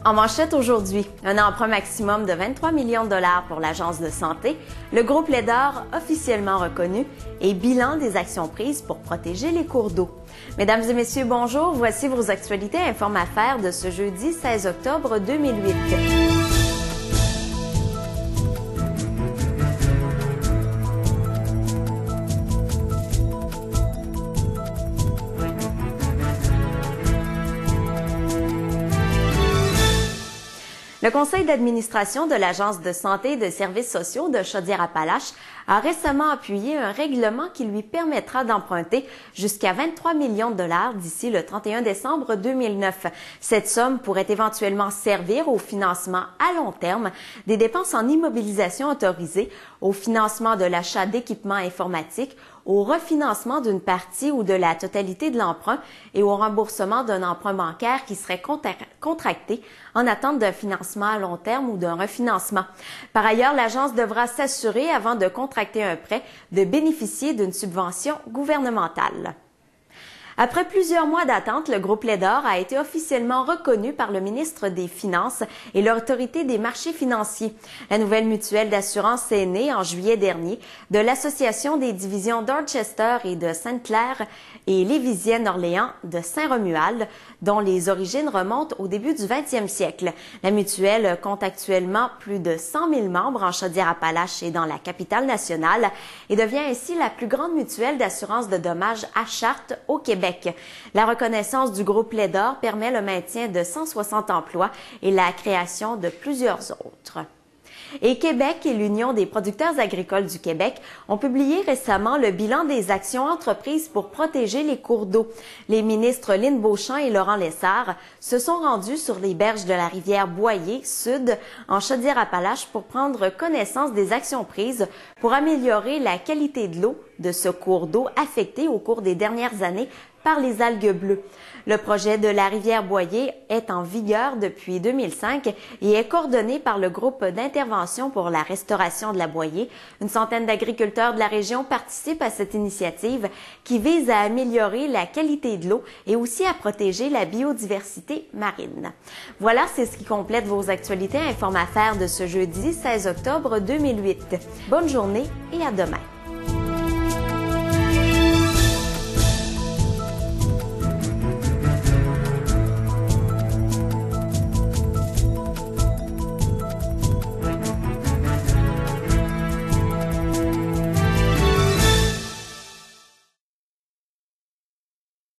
En manchette aujourd'hui, un emprunt maximum de 23 millions de dollars pour l'Agence de santé, le groupe Laidor officiellement reconnu et bilan des actions prises pour protéger les cours d'eau. Mesdames et messieurs, bonjour, voici vos actualités Informe Affaires de ce jeudi 16 octobre 2008. Le conseil d'administration de l'Agence de santé et de services sociaux de Chaudière-Appalaches a récemment appuyé un règlement qui lui permettra d'emprunter jusqu'à 23 millions de dollars d'ici le 31 décembre 2009. Cette somme pourrait éventuellement servir au financement à long terme des dépenses en immobilisation autorisées, au financement de l'achat d'équipements informatiques, au refinancement d'une partie ou de la totalité de l'emprunt et au remboursement d'un emprunt bancaire qui serait contracté en attente d'un financement à long terme ou d'un refinancement. Par ailleurs, l'agence devra s'assurer, avant de contracter un prêt, de bénéficier d'une subvention gouvernementale. Après plusieurs mois d'attente, le groupe Laidor a été officiellement reconnu par le ministre des Finances et l'Autorité des marchés financiers. La nouvelle mutuelle d'assurance est née en juillet dernier de l'Association des divisions Dorchester et de Sainte-Claire et Lévisienne-Orléans de Saint-Romuald, dont les origines remontent au début du 20e siècle. La mutuelle compte actuellement plus de 100 000 membres en Chaudière-Appalaches et dans la capitale nationale et devient ainsi la plus grande mutuelle d'assurance de dommages à charte au Québec. La reconnaissance du groupe Laidor permet le maintien de 160 emplois et la création de plusieurs autres. Et Québec et l'Union des producteurs agricoles du Québec ont publié récemment le bilan des actions entreprises pour protéger les cours d'eau. Les ministres Lynn Beauchamp et Laurent Lessard se sont rendus sur les berges de la rivière Boyer Sud en Chaudière-Appalaches pour prendre connaissance des actions prises pour améliorer la qualité de l'eau de ce cours d'eau affecté au cours des dernières années par les algues bleues. Le projet de la rivière Boyer est en vigueur depuis 2005 et est coordonné par le groupe d'intervention pour la restauration de la Boyer. Une centaine d'agriculteurs de la région participent à cette initiative qui vise à améliorer la qualité de l'eau et aussi à protéger la biodiversité marine. Voilà, c'est ce qui complète vos actualités Informe Affaires de ce jeudi 16 octobre 2008. Bonne journée et à demain.